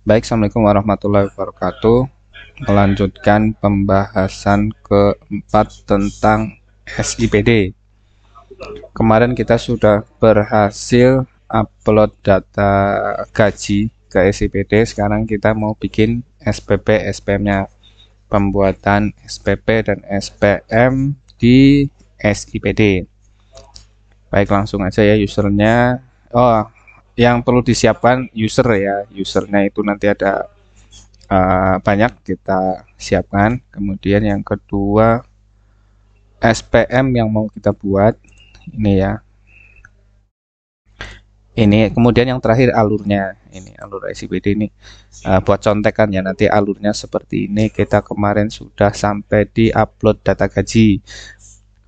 Baik, Assalamualaikum warahmatullahi wabarakatuh. Melanjutkan pembahasan keempat tentang SIPD. Kemarin kita sudah berhasil upload data gaji ke SIPD. Sekarang kita mau bikin SPP, SPM-nya. Pembuatan SPP dan SPM di SIPD. Baik, langsung aja ya usernya. Oh, yang perlu disiapkan user ya. Usernya itu nanti ada banyak kita siapkan. Kemudian yang kedua SPM yang mau kita buat ini ya. Ini kemudian yang terakhir alurnya. Ini alur SIPD ini buat contekan ya, nanti alurnya seperti ini. Kita kemarin sudah sampai di upload data gaji.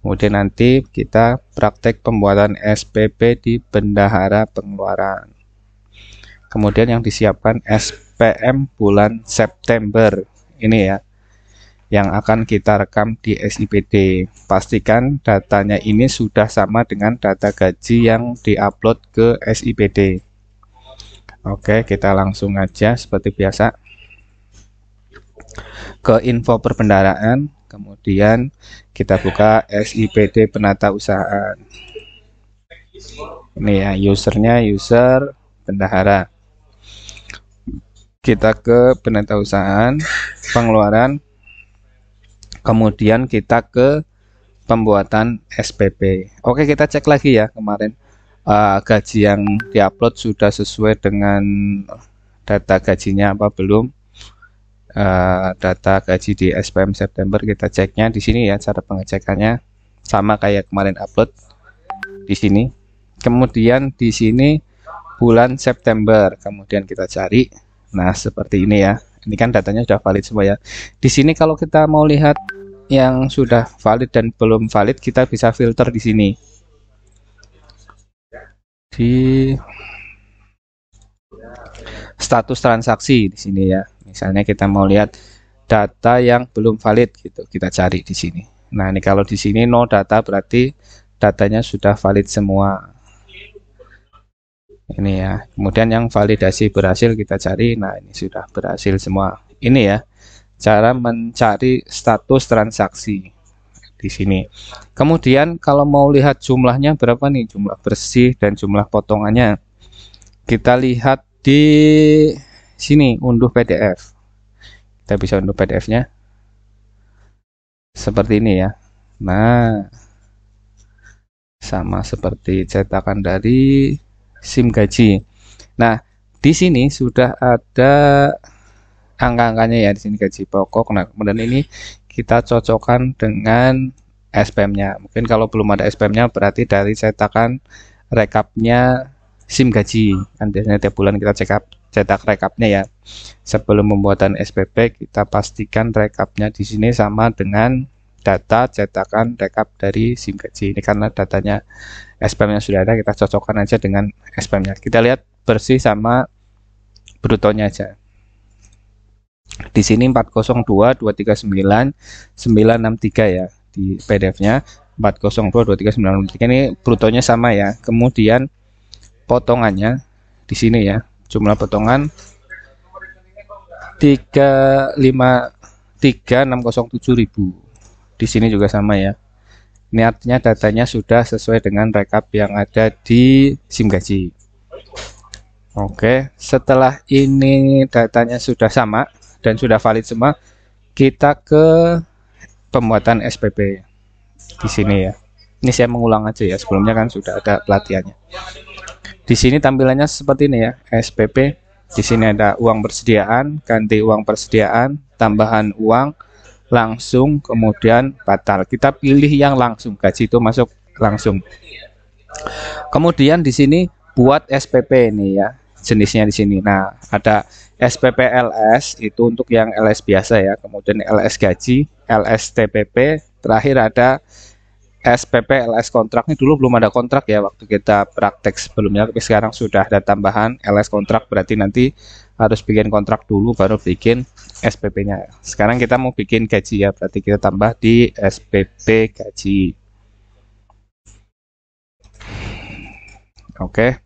Kemudian nanti kita praktek pembuatan SPP di bendahara pengeluaran. Kemudian yang disiapkan SPM bulan September ini ya, yang akan kita rekam di SIPD. Pastikan datanya ini sudah sama dengan data gaji yang diupload ke SIPD. Oke, kita langsung aja seperti biasa ke info perbendaharaan. Kemudian kita buka SIPD penata usahaan. Ini ya, usernya user bendahara. Kita ke penata usahaan, pengeluaran, kemudian kita ke pembuatan SPP. Oke, kita cek lagi ya kemarin gaji yang diupload sudah sesuai dengan data gajinya apa belum. Data gaji di SPM September kita ceknya di sini ya, cara pengecekannya sama kayak kemarin upload di sini. Kemudian di sini bulan September, kemudian kita cari. Nah, seperti ini ya. Ini kan datanya sudah valid semua ya. Di sini kalau kita mau lihat yang sudah valid dan belum valid, kita bisa filter di sini. Di status transaksi di sini ya. Misalnya kita mau lihat data yang belum valid gitu, kita cari di sini. Nah, ini kalau di sini no data berarti datanya sudah valid semua. Ini ya. Kemudian yang validasi berhasil kita cari. Nah, ini sudah berhasil semua. Ini ya, cara mencari status transaksi di sini. Kemudian kalau mau lihat jumlahnya berapa nih, jumlah bersih dan jumlah potongannya, kita lihat di sini, unduh PDF. Kita bisa unduh PDF-nya seperti ini ya. Nah, sama seperti cetakan dari SIM gaji. Nah, di sini sudah ada angka-angkanya ya, di sini gaji pokok. Nah, kemudian ini kita cocokkan dengan SPM-nya. Mungkin kalau belum ada SPM-nya berarti dari cetakan rekapnya SIM gaji. Kan biasanya tiap bulan kita cetak rekapnya ya. Sebelum pembuatan SPP kita pastikan rekapnya di sini sama dengan data cetakan rekap dari SIM gaji. Ini karena datanya SPM-nya sudah ada, kita cocokkan aja dengan SPM-nya. Kita lihat bersih sama brutonya aja. Di sini 402 239 963 ya di PDF-nya. 402 239 963 ini brutonya sama ya. Kemudian potongannya di sini ya. Jumlah potongan 353.607.000. Di sini juga sama ya. Ini artinya datanya sudah sesuai dengan rekap yang ada di SIM gaji. Oke, setelah ini datanya sudah sama dan sudah valid semua, kita ke pembuatan SPP di sini ya. Ini saya mengulang aja ya, sebelumnya kan sudah ada pelatihannya. Di sini tampilannya seperti ini ya, SPP. Di sini ada uang persediaan, ganti uang persediaan, tambahan uang, langsung, kemudian batal. Kita pilih yang langsung, gaji itu masuk langsung. Kemudian di sini buat SPP ini ya, jenisnya di sini. Nah, ada SPP LS itu untuk yang LS biasa ya, kemudian LS gaji, LS TPP, terakhir ada SPP LS kontrak. Ini dulu belum ada kontrak ya waktu kita praktek sebelumnya, tapi sekarang sudah ada tambahan LS kontrak, berarti nanti harus bikin kontrak dulu baru bikin SPP-nya. Sekarang kita mau bikin gaji ya, berarti kita tambah di SPP gaji. Oke.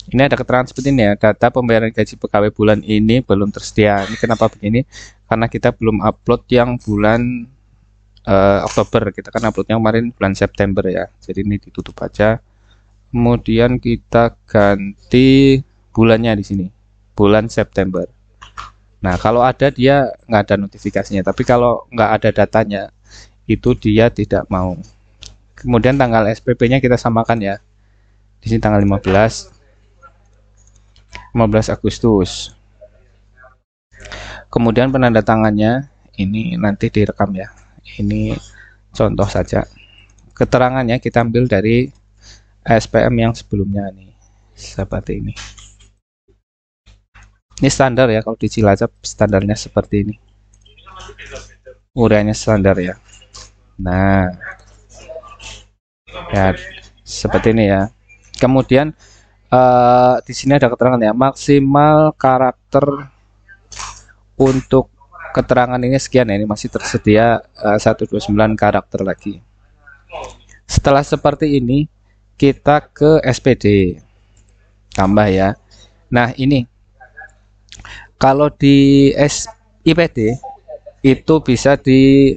Ini ada keterangan seperti ini ya, data pembayaran gaji pegawai bulan ini belum tersedia. Ini kenapa begini? Karena kita belum upload yang bulan Oktober. Kita kan uploadnya kemarin bulan September ya. Jadi ini ditutup aja. Kemudian kita ganti bulannya di sini, bulan September. Nah, kalau ada dia nggak ada notifikasinya, tapi kalau nggak ada datanya, itu dia tidak mau. Kemudian tanggal SPP-nya kita samakan ya. Di sini tanggal 15 Agustus. Kemudian penandatangannya ini nanti direkam ya. Ini contoh saja. Keterangannya kita ambil dari SPM yang sebelumnya nih. Seperti ini. Ini standar ya, kalau di Cilacap standarnya seperti ini. Uraiannya standar ya. Nah, ya seperti ini ya. Kemudian di sini ada keterangan ya, maksimal karakter untuk keterangan ini sekian ya, ini masih tersedia 129 karakter lagi. Setelah seperti ini, kita ke SPD. Tambah ya. Nah, ini kalau di IPD itu bisa di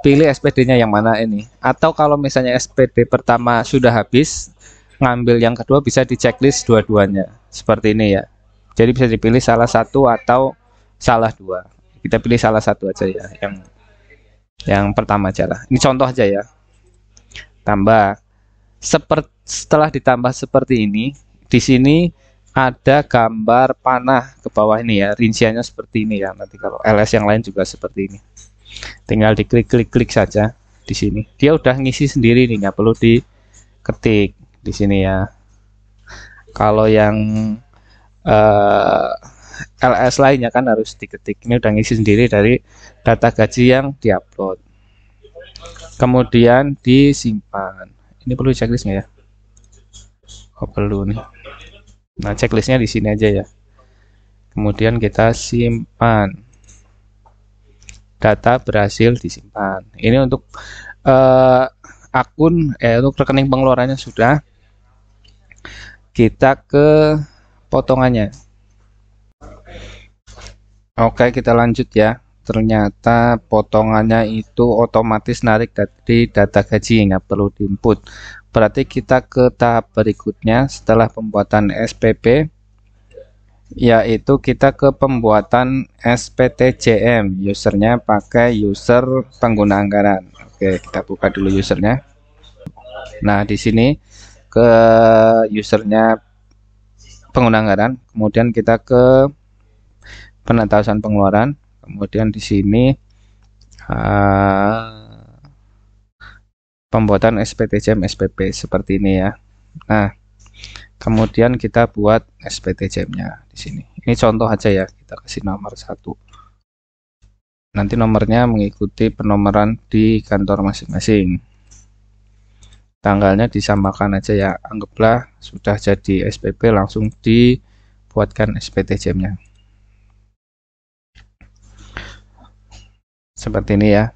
pilih SPD-nya yang mana ini. Atau kalau misalnya SPD pertama sudah habis, ngambil yang kedua bisa di checklist dua-duanya. Seperti ini ya. Jadi bisa dipilih salah satu atau salah dua. Kita pilih salah satu aja ya, yang pertama aja lah. Ini contoh aja ya. Tambah. Setelah ditambah seperti ini, di sini ada gambar panah ke bawah ini ya, rinciannya seperti ini ya. Nanti kalau LS yang lain juga seperti ini. Tinggal diklik saja di sini. Dia udah ngisi sendiri nih, nggak perlu diketik di sini ya. Kalau yang LS lainnya kan harus diketik. Ini udah ngisi sendiri dari data gaji yang diupload. Kemudian disimpan. Ini perlu checklist nggak ya? Oh perlu nih. Nah, checklistnya di sini aja ya. Kemudian kita simpan. Data berhasil disimpan. Ini untuk untuk rekening pengeluarannya sudah. Kita ke potongannya. Oke, kita lanjut ya. Ternyata potongannya itu otomatis narik dari data gaji, nggak perlu diinput. Berarti kita ke tahap berikutnya setelah pembuatan SPP, yaitu kita ke pembuatan SPTJM. Usernya pakai user pengguna anggaran. Oke, kita buka dulu usernya. Nah, di sini ke usernya pengguna anggaran, kemudian kita ke penetasan pengeluaran, kemudian di sini pembuatan SPTJM SPP seperti ini ya. Nah, kemudian kita buat SPTJM-nya di sini. Ini contoh aja ya, kita kasih nomor 1. Nanti nomornya mengikuti penomoran di kantor masing-masing. Tanggalnya disamakan aja ya, anggaplah sudah jadi SPP langsung dibuatkan SPTJM-nya. Seperti ini ya.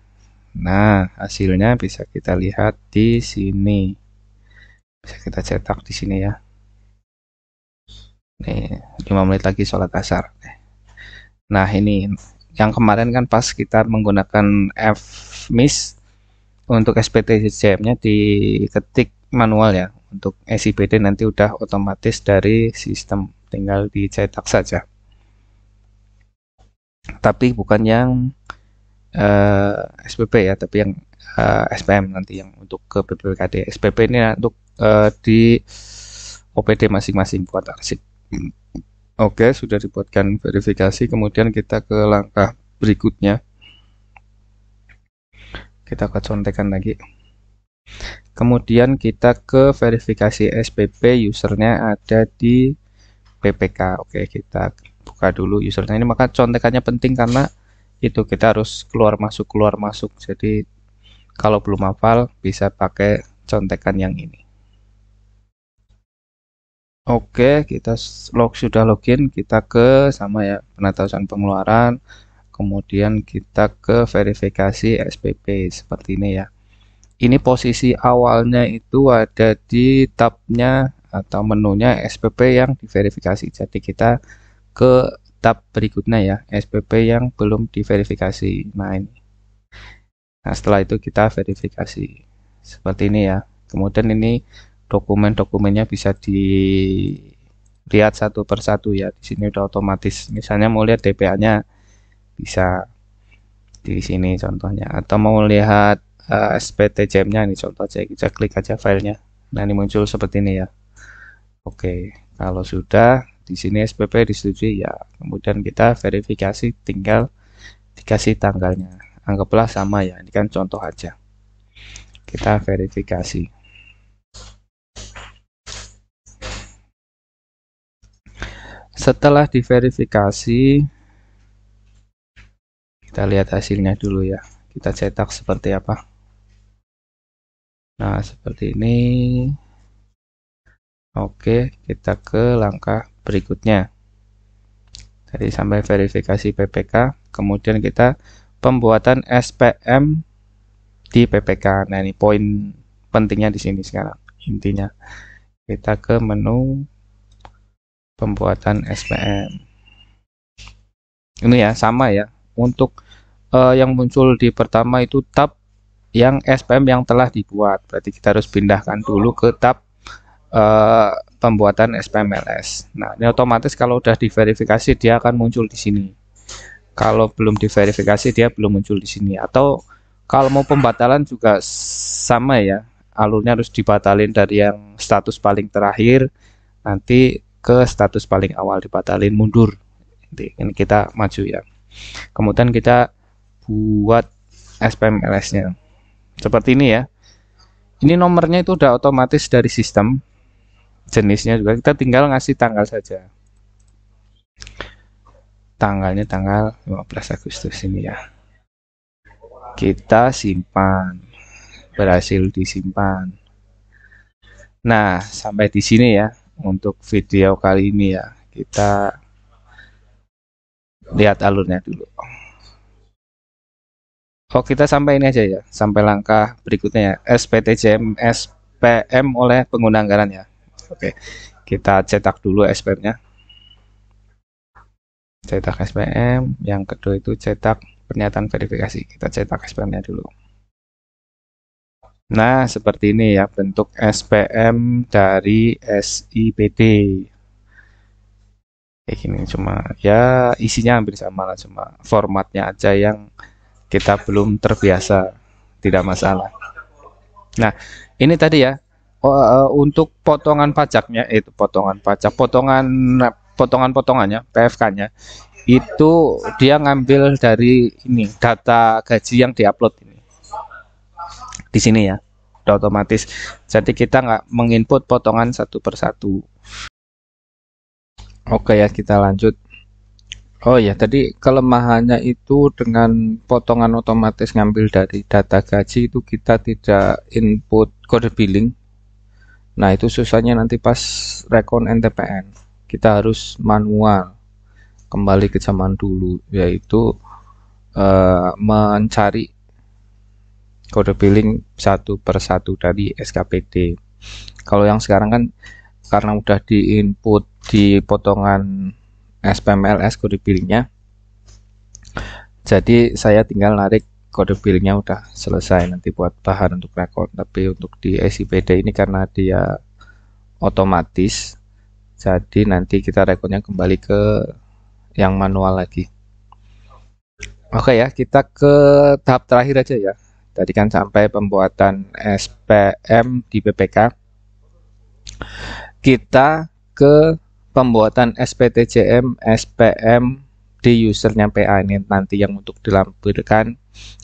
Nah, hasilnya bisa kita lihat di sini. Bisa kita cetak di sini ya. Nih, 5 menit lagi sholat asar. Nah, ini yang kemarin kan pas kita menggunakan FMIS untuk SPTJM-nya diketik manual ya. Untuk SIPD nanti udah otomatis dari sistem, tinggal dicetak saja. Tapi bukan yang SPP ya, tapi yang SPM nanti yang untuk ke BPKD. SPP ini untuk di OPD masing-masing buat arsip. Oke, sudah dibuatkan verifikasi, kemudian kita ke langkah berikutnya. Kita ke contekan lagi. Kemudian kita ke verifikasi SPP, usernya ada di PPK. Oke, kita buka dulu usernya ini, maka contekannya penting karena itu kita harus keluar masuk. Jadi kalau belum hafal bisa pakai contekan yang ini. Oke, kita sudah login, kita ke sama ya penetasan pengeluaran, kemudian kita ke verifikasi SPP seperti ini ya. Ini posisi awalnya itu ada di tabnya atau menunya SPP yang diverifikasi. Jadi kita ke tab berikutnya ya, SPP yang belum diverifikasi. Nah ini. Nah setelah itu kita verifikasi seperti ini ya. Kemudian ini dokumen-dokumennya bisa dilihat satu persatu ya. Di sini udah otomatis. Misalnya mau lihat DPA-nya bisa di sini contohnya. Atau mau lihat SPTJM-nya ini contoh aja. Kita klik aja filenya. Nah ini muncul seperti ini ya. Oke, kalau sudah di sini SPP disetujui ya. Kemudian kita verifikasi, tinggal dikasih tanggalnya. Anggaplah sama ya. Ini kan contoh aja. Kita verifikasi. Setelah diverifikasi, kita lihat hasilnya dulu ya. Kita cetak seperti apa. Nah, seperti ini. Oke, kita ke langkah berikutnya. Tadi sampai verifikasi PPK, kemudian kita pembuatan SPM di PPK. Nah, ini poin pentingnya di sini sekarang. Intinya, kita ke menu pembuatan SPM. Ini ya, sama ya. Untuk yang muncul di pertama itu tab yang SPM yang telah dibuat. Berarti kita harus pindahkan dulu ke tab pembuatan SPMLS. Nah, ini otomatis kalau udah diverifikasi dia akan muncul di sini. Kalau belum diverifikasi dia belum muncul di sini. Atau kalau mau pembatalan juga sama ya. Alurnya harus dibatalin dari yang status paling terakhir nanti ke status paling awal, dibatalin mundur. Ini kita maju ya. Kemudian kita buat SPMLS-nya. Seperti ini ya. Ini nomornya itu udah otomatis dari sistem. Jenisnya juga kita tinggal ngasih tanggal saja. Tanggalnya tanggal 15 Agustus ini ya. Kita simpan. Berhasil disimpan. Nah, sampai di sini ya untuk video kali ini ya. Kita lihat alurnya dulu. Oh, kita sampai ini aja ya. Sampai langkah berikutnya ya. SPTJM SPM oleh pengguna anggaran ya. Oke, kita cetak dulu SPM-nya. Cetak SPM. Yang kedua itu cetak pernyataan verifikasi. Kita cetak SPM-nya dulu. Nah, seperti ini ya bentuk SPM dari SIPD. Kayak gini cuma ya isinya hampir sama lah, cuma formatnya aja yang kita belum terbiasa. Tidak masalah. Nah, ini tadi ya. Untuk potongan pajaknya itu potongannya PFK-nya itu dia ngambil dari ini data gaji yang diupload ini di sini ya, udah otomatis. Jadi kita nggak menginput potongan satu persatu. Oke ya, kita lanjut. Oh ya, tadi kelemahannya itu dengan potongan otomatis ngambil dari data gaji itu kita tidak input kode billing. Nah, itu susahnya nanti pas rekon NTPN. Kita harus manual, kembali ke zaman dulu, yaitu mencari kode billing satu persatu dari SKPD. Kalau yang sekarang kan karena udah diinput di potongan SPMLS kode billingnya, jadi saya tinggal narik kode billingnya udah selesai nanti buat bahan untuk rekod. Tapi untuk di SIPD ini karena dia otomatis, jadi nanti kita rekodnya kembali ke yang manual lagi. Oke ya, kita ke tahap terakhir aja ya. Tadi kan sampai pembuatan SPM di PPK. Kita ke pembuatan SPTJM SPM di usernya PA ini nanti yang untuk dilampirkan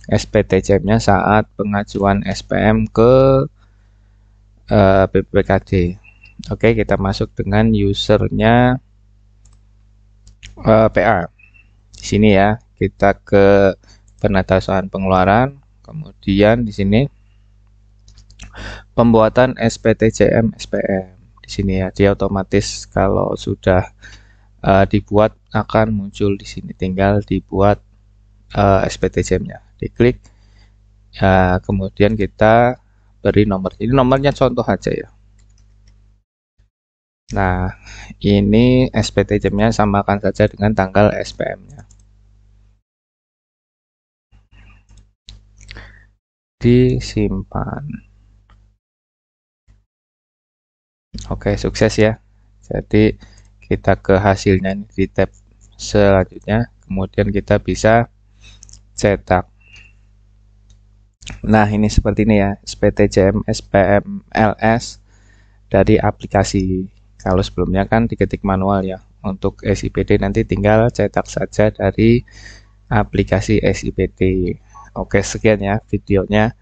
SPTJM-nya saat pengajuan SPM ke BPKD. Oke, kita masuk dengan usernya PA. Di sini ya, kita ke penatasan pengeluaran, kemudian di sini pembuatan SPTJM SPM. Di sini ya, dia otomatis kalau sudah dibuat akan muncul di sini. Tinggal dibuat SPTJM-nya. Diklik, kemudian kita beri nomor. Ini nomornya contoh aja ya. Nah, ini SPT jamnya samakan saja dengan tanggal SPM-nya. Disimpan. Oke, sukses ya. Jadi kita ke hasilnya di tab selanjutnya, kemudian kita bisa cetak. Nah, ini seperti ini ya, SPTJM SPM LS dari aplikasi. Kalau sebelumnya kan diketik manual ya. Untuk SIPD nanti tinggal cetak saja dari aplikasi SIPD. Oke, sekian ya videonya.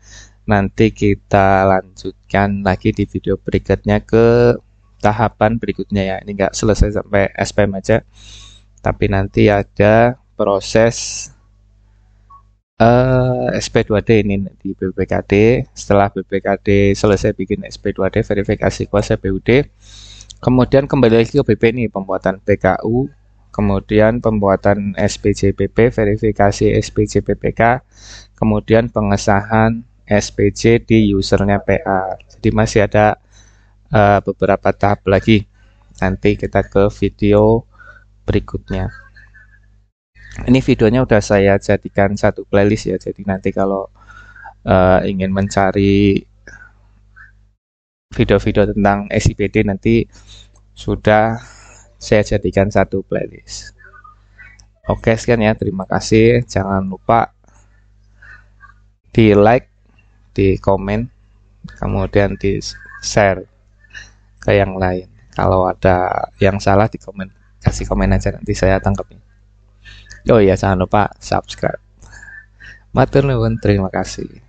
Nanti kita lanjutkan lagi di video berikutnya ke tahapan berikutnya ya. Ini nggak selesai sampai SPM aja, tapi nanti ada proses SP2D ini di BPKD. Setelah BPKD selesai bikin SP2D, verifikasi kuasa BUD, kemudian kembali lagi ke BP ini, pembuatan PKU, kemudian pembuatan SPJPP, verifikasi SPJPPK, kemudian pengesahan SPJ di usernya PA. Jadi masih ada beberapa tahap lagi. Nanti kita ke video berikutnya. Ini videonya udah saya jadikan satu playlist ya. Jadi nanti kalau ingin mencari video-video tentang SIPD nanti sudah saya jadikan satu playlist. Oke, sekian ya. Terima kasih. Jangan lupa di like, di komen, kemudian di share ke yang lain. Kalau ada yang salah di komen, kasih komen aja, nanti saya tangkapin. Oh iya, jangan lupa subscribe. Matur nuwun, terima kasih.